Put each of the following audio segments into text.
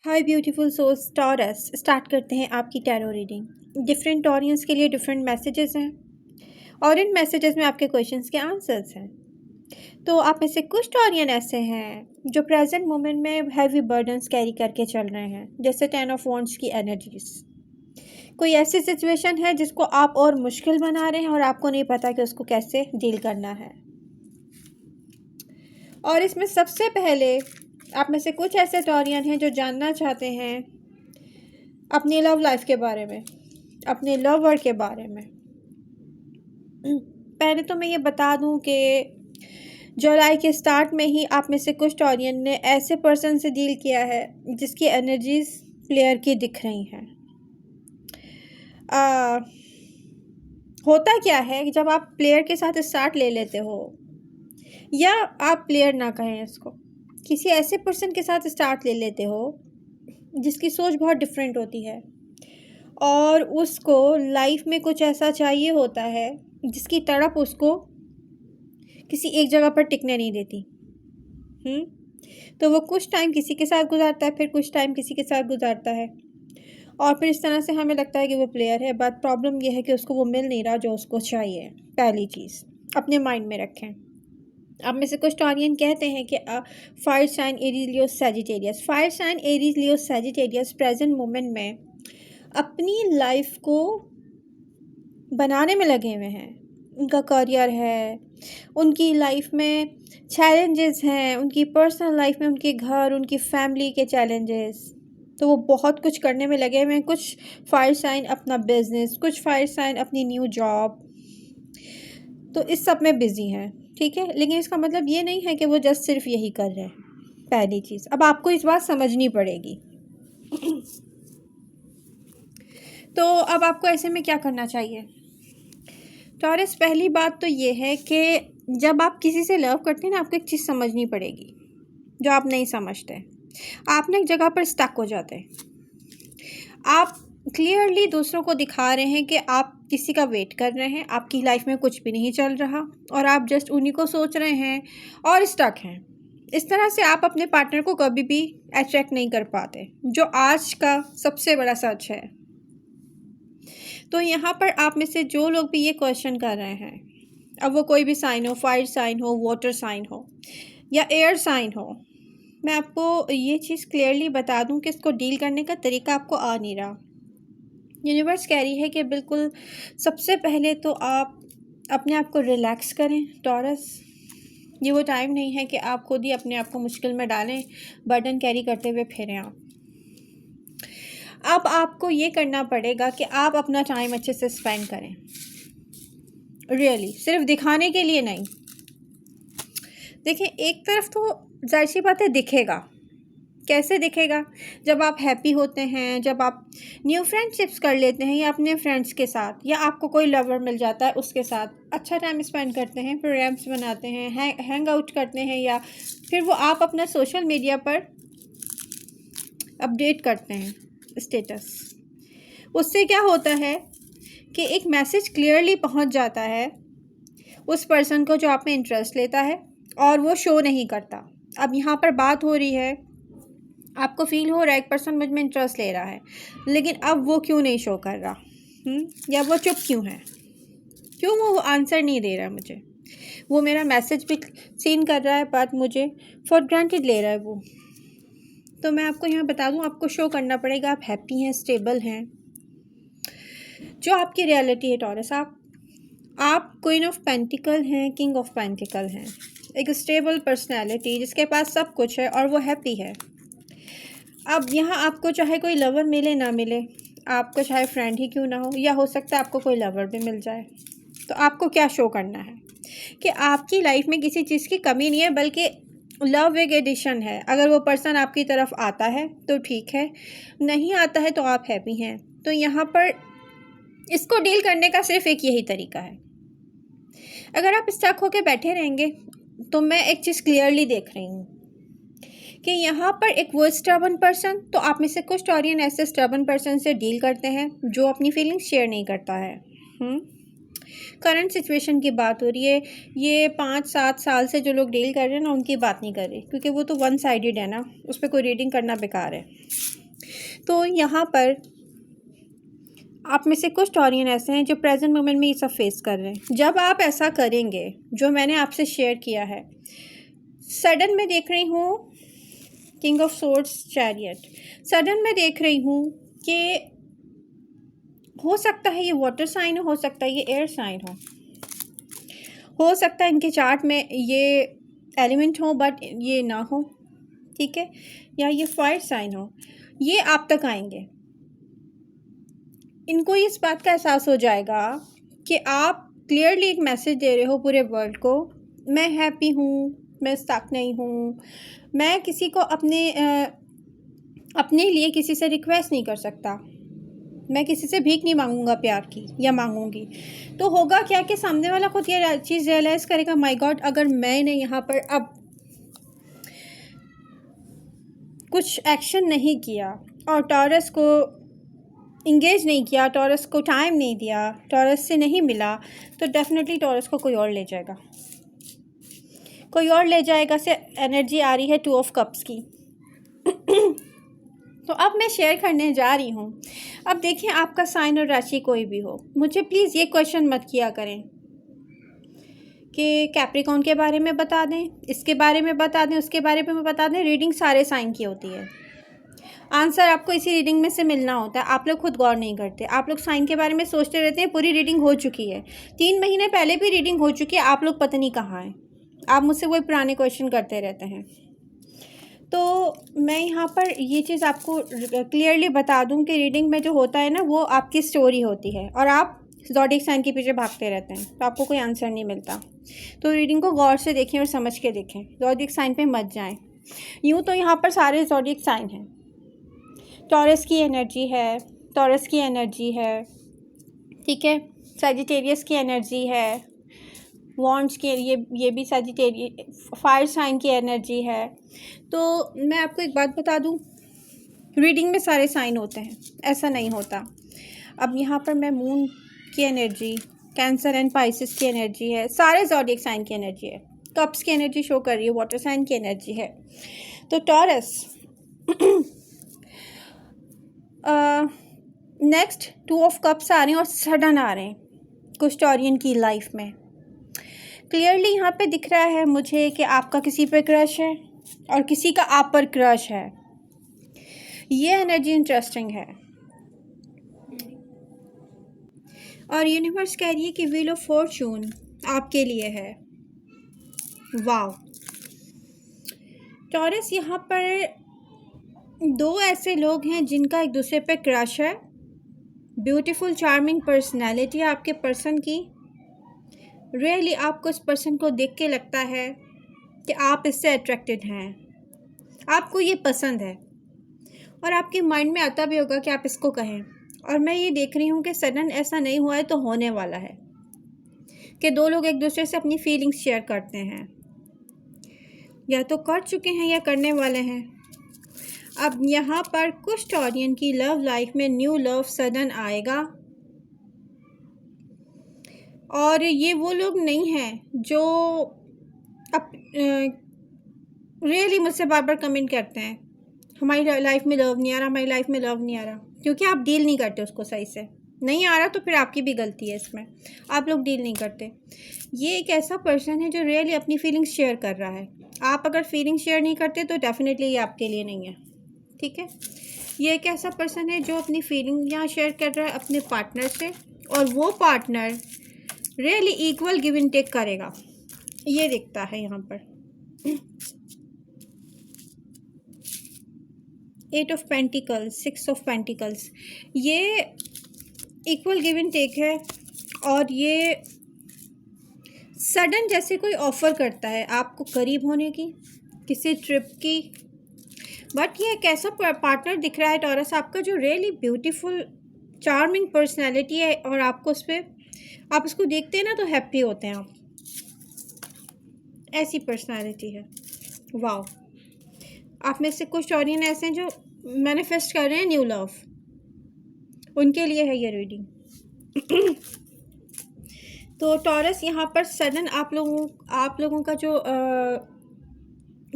हाय beautiful souls Taurus, start करते हैं आपकी टैरो रीडिंग। डिफरेंट टॉरियंस के लिए डिफरेंट मैसेजेस हैं और इन मैसेजेस में आपके क्वेश्चंस के आंसर्स हैं। तो आप में से कुछ टॉरियन ऐसे हैं जो प्रेजेंट मोमेंट में हैवी बर्डन्स कैरी करके चल रहे हैं, जैसे 10 ऑफ वॉन्ड्स की एनर्जीज। कोई ऐसी सिचुएशन है जिसको आप और मुश्किल बना रहे हैं और आपको नहीं पता कि उसको कैसे डील करना है। और इसमें सबसे पहले आप में से कुछ ऐसे टॉरियन हैं जो जानना चाहते हैं अपनी लव लाइफ के बारे में, अपने लवर के बारे में। पहले तो मैं ये बता दूं कि जुलाई के स्टार्ट में ही आप में से कुछ टॉरियन ने ऐसे पर्सन से डील किया है जिसकी एनर्जीज प्लेयर की दिख रही हैं। होता क्या है कि जब आप प्लेयर के साथ स्टार्ट ले लेते हो, या आप प्लेयर ना कहें इसको, किसी ऐसे पर्सन के साथ स्टार्ट ले लेते हो जिसकी सोच बहुत डिफरेंट होती है और उसको लाइफ में कुछ ऐसा चाहिए होता है जिसकी तड़प उसको किसी एक जगह पर टिकने नहीं देती। तो वो कुछ टाइम किसी के साथ गुजारता है, फिर कुछ टाइम किसी के साथ गुजारता है और फिर इस तरह से हमें लगता है कि वो प्लेयर है। बट प्रॉब्लम ये है कि उसको वो मिल नहीं रहा जो उसको चाहिए। पहली चीज़ अपने माइंड में रखें। अब में से कुछ टॉरियन कहते हैं कि fire sign Aries Leo Sagittarius, fire sign Aries Leo Sagittarius present moment में अपनी लाइफ को बनाने में लगे हुए हैं। उनका करियर है, उनकी लाइफ में चैलेंजेस हैं, उनकी पर्सनल लाइफ में उनके घर, उनकी फैमिली के चैलेंजेस। तो वो बहुत कुछ करने में लगे हुए हैं। कुछ फायर साइन अपना बिजनेस, कुछ फायर साइन अपनी न्यू जॉब, तो इस सब में बिजी हैं। ठीक है, लेकिन इसका मतलब ये नहीं है कि वो जस्ट सिर्फ यही कर रहे हैं। पहली चीज़ अब आपको इस बात समझनी पड़ेगी। तो अब आपको ऐसे में क्या करना चाहिए टॉरस? पहली बात तो ये है कि जब आप किसी से लव करते हैं ना, आपको एक चीज़ समझनी पड़ेगी जो आप नहीं समझते। आप ना एक जगह पर स्टक हो जाते हैं। आप क्लियरली दूसरों को दिखा रहे हैं कि आप किसी का वेट कर रहे हैं, आपकी लाइफ में कुछ भी नहीं चल रहा और आप जस्ट उन्हीं को सोच रहे हैं और स्टक हैं। इस तरह से आप अपने पार्टनर को कभी भी अट्रैक्ट नहीं कर पाते, जो आज का सबसे बड़ा सच है। तो यहाँ पर आप में से जो लोग भी ये क्वेश्चन कर रहे हैं, अब वो कोई भी साइन हो, फायर साइन हो, वाटर साइन हो या एयर साइन हो, मैं आपको ये चीज़ क्लियरली बता दूं कि इसको डील करने का तरीका आपको आ नहीं रहा। यूनिवर्स कह रही है कि बिल्कुल सबसे पहले तो आप अपने आप को रिलैक्स करें टॉरस। ये वो टाइम नहीं है कि आप खुद ही अपने आप को मुश्किल में डालें, बर्डन कैरी करते हुए फिरें आप। अब आपको ये करना पड़ेगा कि आप अपना टाइम अच्छे से स्पेंड करें, रियली सिर्फ दिखाने के लिए नहीं। देखिए, एक तरफ तो जाहिर सी बात है दिखेगा। कैसे दिखेगा? जब आप हैप्पी होते हैं, जब आप न्यू फ्रेंडशिप्स कर लेते हैं या अपने फ्रेंड्स के साथ, या आपको कोई लवर मिल जाता है उसके साथ अच्छा टाइम स्पेंड करते हैं, प्रोग्राम्स बनाते हैं, हैंग आउट करते हैं, या फिर वो आप अपना सोशल मीडिया पर अपडेट करते हैं स्टेटस। उससे क्या होता है कि एक मैसेज क्लियरली पहुंच जाता है उस पर्सन को जो आप में इंटरेस्ट लेता है और वो शो नहीं करता। अब यहाँ पर बात हो रही है, आपको फील हो रहा है एक पर्सन मुझ में इंटरेस्ट ले रहा है, लेकिन अब वो क्यों नहीं शो कर रहा, या वो चुप क्यों है, क्यों वो आंसर नहीं दे रहा मुझे, वो मेरा मैसेज भी सीन कर रहा है बट मुझे फॉर ग्रांटेड ले रहा है वो। तो मैं आपको यहाँ बता दूँ, आपको शो करना पड़ेगा आप हैप्पी हैं, स्टेबल हैं, जो आपकी रियलिटी है टॉरस। आप क्वीन ऑफ पेंटिकल हैं, किंग ऑफ पेंटिकल हैं, एक स्टेबल पर्सनैलिटी जिसके पास सब कुछ है और वो हैप्पी है। अब यहाँ आपको चाहे कोई लवर मिले ना मिले, आपको चाहे फ्रेंड ही क्यों ना हो, या हो सकता है आपको कोई लवर भी मिल जाए, तो आपको क्या शो करना है कि आपकी लाइफ में किसी चीज़ की कमी नहीं है, बल्कि लव एक एडिशन है। अगर वो पर्सन आपकी तरफ आता है तो ठीक है, नहीं आता है तो आप हैप्पी हैं। तो यहाँ पर इसको डील करने का सिर्फ एक यही तरीका है। अगर आप स्टक होकर बैठे रहेंगे तो मैं एक चीज़ क्लियरली देख रही हूँ कि यहाँ पर एक वो स्टबर्न पर्सन, तो आप में से कुछ टॉरियन ऐसे स्टबर्न पर्सन से डील करते हैं जो अपनी फीलिंग्स शेयर नहीं करता है। करंट सिचुएशन की बात हो रही है। ये 5-7 साल से जो लोग डील कर रहे हैं ना, उनकी बात नहीं कर रही, क्योंकि वो तो वन साइडेड है ना, उस पर कोई रीडिंग करना बेकार है। तो यहाँ पर आप में से कुछ टॉरियन ऐसे हैं जो प्रेजेंट मोमेंट में ये सब फेस कर रहे हैं। जब आप ऐसा करेंगे जो मैंने आपसे शेयर किया है, सडन में देख रही हूँ king of swords chariot, sudden में देख रही हूँ कि हो सकता है ये वाटर साइन हो सकता है ये एयर साइन हो सकता है इनके चार्ट में ये एलिमेंट हो बट ये ना हो, ठीक है, या ये फायर साइन हो। ये आप तक आएंगे, इनको इस बात का एहसास हो जाएगा कि आप क्लियरली एक मैसेज दे रहे हो पूरे वर्ल्ड को, मैं हैप्पी हूँ, मैं स्टक नहीं हूँ, मैं किसी को अपने लिए किसी से रिक्वेस्ट नहीं कर सकता, मैं किसी से भीख नहीं मांगूंगा प्यार की या मांगूंगी। तो होगा क्या कि सामने वाला खुद ये चीज़ रियलाइज़ करेगा, माय गॉड, अगर मैंने यहाँ पर अब कुछ एक्शन नहीं किया और टॉरस को इंगेज नहीं किया, टॉरस को टाइम नहीं दिया, टॉरस से नहीं मिला, तो डेफिनेटली टॉरस को कोई और ले जाएगा, कोई और ले जाएगा। से एनर्जी आ रही है 2 ऑफ कप्स की। तो अब मैं शेयर करने जा रही हूँ। अब देखिए, आपका साइन और राशि कोई भी हो, मुझे प्लीज़ ये क्वेश्चन मत किया करें कि कैप्रिकॉर्न के बारे में बता दें, इसके बारे में बता दें, उसके बारे में बता दें। रीडिंग सारे साइन की होती है, आंसर आपको इसी रीडिंग में से मिलना होता है। आप लोग खुद गौर नहीं करते, आप लोग साइन के बारे में सोचते रहते हैं। पूरी रीडिंग हो चुकी है, 3 महीने पहले भी रीडिंग हो चुकी है, आप लोग पता नहीं कहाँ हैं। आप मुझसे वही पुराने क्वेश्चन करते रहते हैं। तो मैं यहाँ पर ये चीज़ आपको क्लियरली बता दूँ कि रीडिंग में जो होता है ना, वो आपकी स्टोरी होती है और आप ज़ोडिएक साइन के पीछे भागते रहते हैं, तो आपको कोई आंसर नहीं मिलता। तो रीडिंग को गौर से देखें और समझ के देखें, ज़ोडिएक साइन पे मत जाएं। यूँ तो यहाँ पर सारे ज़ोडिएक साइन हैं। टॉरस की एनर्जी है, टॉरस की एनर्जी है, ठीक है, सैजिटेरियस की एनर्जी है, वॉन्ड्स की ये भी सैजिटेरियस, फायर साइन की एनर्जी है। तो मैं आपको एक बात बता दूं, रीडिंग में सारे साइन होते हैं, ऐसा नहीं होता। अब यहाँ पर मैं मून की एनर्जी, कैंसर एंड पाइसेस की एनर्जी है, सारे ज़ोडिएक साइन की एनर्जी है, कप्स की एनर्जी शो कर रही है, वाटर साइन की एनर्जी है। तो टॉरस नेक्स्ट 2 ऑफ कप्स आ रहे हैं और सडन आ रहे हैं कुछ टॉरियन की लाइफ में। क्लियरली यहाँ पे दिख रहा है मुझे कि आपका किसी पर क्रश है और किसी का आप पर क्रश है। ये एनर्जी इंटरेस्टिंग है और यूनिवर्स कह रही है कि व्हील ऑफ फॉर्चून आपके लिए है। वाव, टॉरस, यहाँ पर 2 ऐसे लोग हैं जिनका एक दूसरे पे क्रश है। ब्यूटीफुल चार्मिंग पर्सनैलिटी है आपके पर्सन की। रियली आपको इस पर्सन को देख के लगता है कि आप इससे अट्रैक्टेड हैं, आपको ये पसंद है और आपके माइंड में आता भी होगा कि आप इसको कहें। और मैं ये देख रही हूँ कि सडन ऐसा नहीं हुआ है तो होने वाला है कि 2 लोग एक दूसरे से अपनी फीलिंग्स शेयर करते हैं, या तो कर चुके हैं या करने वाले हैं। अब यहाँ पर कुछ टॉरियन की लव लाइफ में न्यू लव सडन आएगा और ये वो लोग नहीं हैं जो अब रियली मुझसे बार बार कमेंट करते हैं हमारी लाइफ में लव नहीं आ रहा, हमारी लाइफ में लव नहीं आ रहा, क्योंकि आप डील नहीं करते उसको सही से। नहीं आ रहा तो फिर आपकी भी गलती है इसमें, आप लोग डील नहीं करते। ये एक ऐसा पर्सन है जो रियली अपनी फीलिंग्स शेयर कर रहा है। आप अगर फीलिंग्स शेयर नहीं करते तो डेफिनेटली ये आपके लिए नहीं है, ठीक है। ये एक ऐसा पर्सन है जो अपनी फीलिंग यहाँ शेयर कर रहा है अपने पार्टनर से, और वो partner really equal give and take करेगा, ये दिखता है यहाँ पर। 8 ऑफ पेंटिकल्स, 6 ऑफ पेंटिकल्स, ये इक्वल गिव एंड टेक है और ये सडन जैसे कोई ऑफ़र करता है आपको करीब होने की, किसी ट्रिप की। बट ये एक ऐसा पार्टनर दिख रहा है टॉरस आपका जो रियली ब्यूटीफुल चार्मिंग पर्सनैलिटी है और आपको उस पर, आप उसको देखते हैं ना तो हैप्पी होते हैं आप, ऐसी पर्सनैलिटी है। वाह, आप में से कुछ टॉरियन ऐसे हैं जो मैनिफेस्ट कर रहे हैं न्यू लव, उनके लिए है ये रीडिंग। तो टॉरस यहाँ पर सडन आप लोगों का जो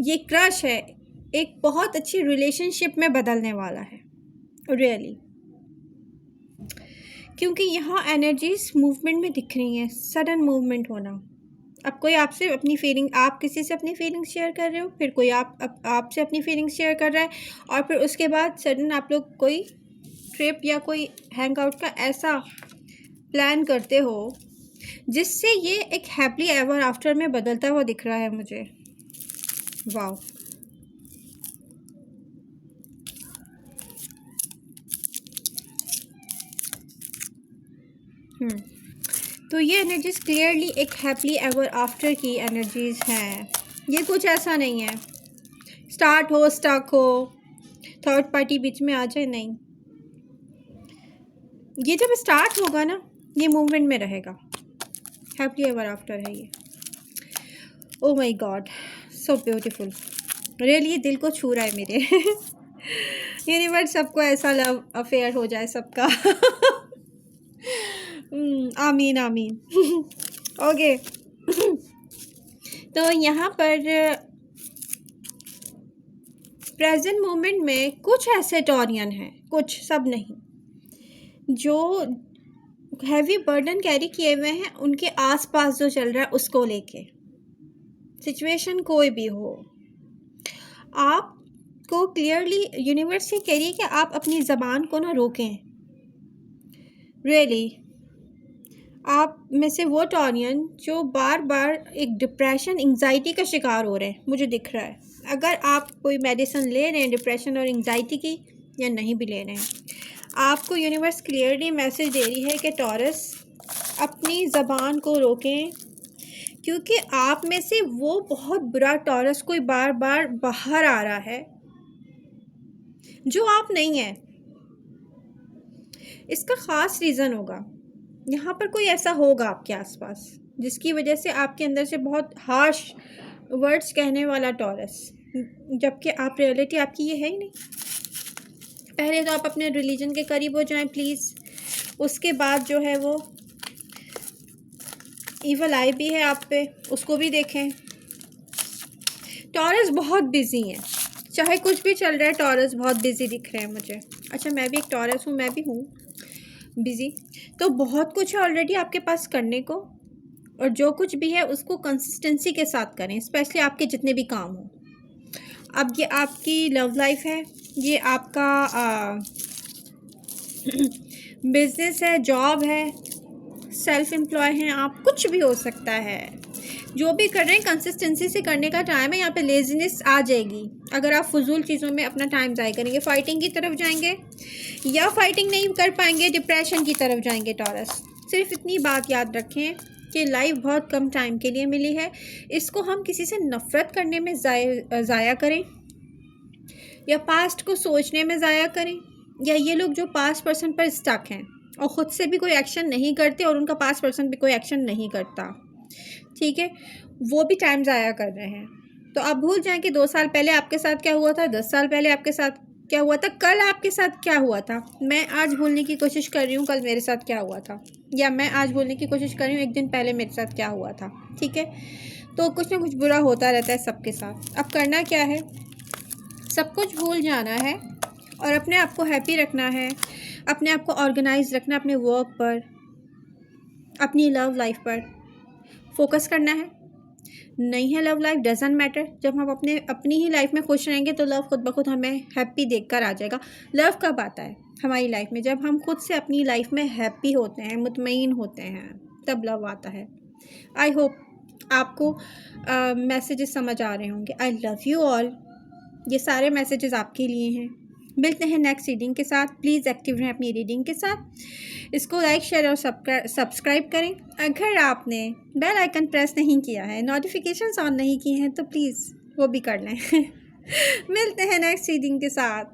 ये क्रश है एक बहुत अच्छी रिलेशनशिप में बदलने वाला है रियली, क्योंकि यहाँ एनर्जीज मूवमेंट में दिख रही हैं, सडन मूवमेंट होना। अब कोई आपसे अपनी फीलिंग, आप किसी से अपनी फीलिंग्स शेयर कर रहे हो, फिर कोई आपसे अपनी फीलिंग्स शेयर कर रहा है, और फिर उसके बाद सडन आप लोग कोई ट्रिप या कोई हैंग आउट का ऐसा प्लान करते हो जिससे ये एक हैप्पी एवर आफ्टर में बदलता हुआ दिख रहा है मुझे। वाओ, तो ये एनर्जीज क्लियरली एक हैप्पी एवर आफ्टर की एनर्जीज हैं। ये कुछ ऐसा नहीं है स्टार्ट हो स्टक हो थर्ड पार्टी बीच में आ जाए, नहीं। ये जब स्टार्ट होगा ना ये मूवमेंट में रहेगा, हैप्पी एवर आफ्टर है ये। Oh my God, so beautiful, really ये दिल को छू रहा है मेरे। यूनिवर्स सबको ऐसा लव अफेयर हो जाए सबका। आमीन आमीन। ओके, तो यहाँ पर प्रेजेंट मोमेंट में कुछ ऐसे टॉरियन हैं, कुछ, सब नहीं, जो हैवी बर्डन कैरी किए हुए हैं, उनके आसपास जो चल रहा है उसको लेके, सिचुएशन कोई भी हो, आपको क्लियरली यूनिवर्स से कह रही है कि आप अपनी ज़बान को ना रोकें। रियली आप में से वो टॉरियन जो बार बार एक डिप्रेशन एंग्जाइटी का शिकार हो रहे हैं, मुझे दिख रहा है। अगर आप कोई मेडिसिन ले रहे हैं डिप्रेशन और एंग्जाइटी की, या नहीं भी ले रहे हैं, आपको यूनिवर्स क्लियरली मैसेज दे रही है कि टॉरस अपनी ज़बान को रोकें, क्योंकि आप में से वो बहुत बुरा टॉरस कोई बार बार बाहर आ रहा है जो आप नहीं हैं। इसका ख़ास रीज़न होगा, यहाँ पर कोई ऐसा होगा आपके आसपास जिसकी वजह से आपके अंदर से बहुत हार्श वर्ड्स कहने वाला टॉरस, जबकि आप रियलिटी आपकी ये है ही नहीं। पहले तो आप अपने रिलीजन के करीब हो जाएं प्लीज़, उसके बाद जो है वो ईवल आई भी है आप पे, उसको भी देखें। टॉरस बहुत बिजी है, चाहे कुछ भी चल रहा है टॉरस बहुत बिजी दिख रहे हैं मुझे। अच्छा, मैं भी एक टॉरस हूँ, मैं भी हूँ बिजी, तो बहुत कुछ है ऑलरेडी आपके पास करने को, और जो कुछ भी है उसको कंसिस्टेंसी के साथ करें, स्पेशली आपके जितने भी काम हो। अब ये आपकी लव लाइफ है, ये आपका बिजनेस है, जॉब है, सेल्फ एम्प्लॉय हैं आप, कुछ भी हो सकता है। जो भी कर रहे हैं कंसिस्टेंसी से करने का टाइम है। यहाँ पे लेजीनेस आ जाएगी अगर आप फजूल चीज़ों में अपना टाइम ज़ाया करेंगे, फाइटिंग की तरफ जाएंगे, या फाइटिंग नहीं कर पाएंगे डिप्रेशन की तरफ जाएंगे टॉरस। सिर्फ इतनी बात याद रखें कि लाइफ बहुत कम टाइम के लिए मिली है, इसको हम किसी से नफ़रत करने में ज़ाया करें, या पास्ट को सोचने में ज़ाया करें, या ये लोग जो पास्ट पर्सन पर स्टक हैं और ख़ुद से भी कोई एक्शन नहीं करते और उनका पास्ट पर्सन भी कोई एक्शन नहीं करता, ठीक है, वो भी टाइम ज़ाया कर रहे हैं। तो आप भूल जाएं कि 2 साल पहले आपके साथ क्या हुआ था, 10 साल पहले आपके साथ क्या हुआ था, कल आपके साथ क्या हुआ था। मैं आज भूलने की कोशिश कर रही हूँ कल मेरे साथ क्या हुआ था, या मैं आज भूलने की कोशिश कर रही हूँ 1 दिन पहले मेरे साथ क्या हुआ था, ठीक है। तो कुछ ना कुछ बुरा होता रहता है सबके साथ। अब करना क्या है, सब कुछ भूल जाना है और अपने आप को हैप्पी रखना है, अपने आप को ऑर्गेनाइज रखना, अपने वर्क पर, अपनी लव लाइफ पर फोकस करना है। नहीं है लव लाइफ, डजंट मैटर, जब हम अपनी ही लाइफ में खुश रहेंगे तो लव खुद ब खुद हमें हैप्पी देखकर आ जाएगा। लव कब आता है हमारी लाइफ में, जब हम खुद से अपनी लाइफ में हैप्पी होते हैं, मुतमईन होते हैं, तब लव आता है। आई होप आपको मैसेजेस समझ आ रहे होंगे। आई लव यू ऑल, ये सारे मैसेजेस आपके लिए हैं। मिलते हैं नेक्स्ट रीडिंग के साथ। प्लीज़ एक्टिव रहें अपनी रीडिंग के साथ। इसको लाइक शेयर और सब्सक्राइब करें। अगर आपने बेल आइकन प्रेस नहीं किया है, नोटिफिकेशंस ऑन नहीं किए हैं, तो प्लीज़ वो भी कर लें। मिलते हैं नेक्स्ट रीडिंग के साथ।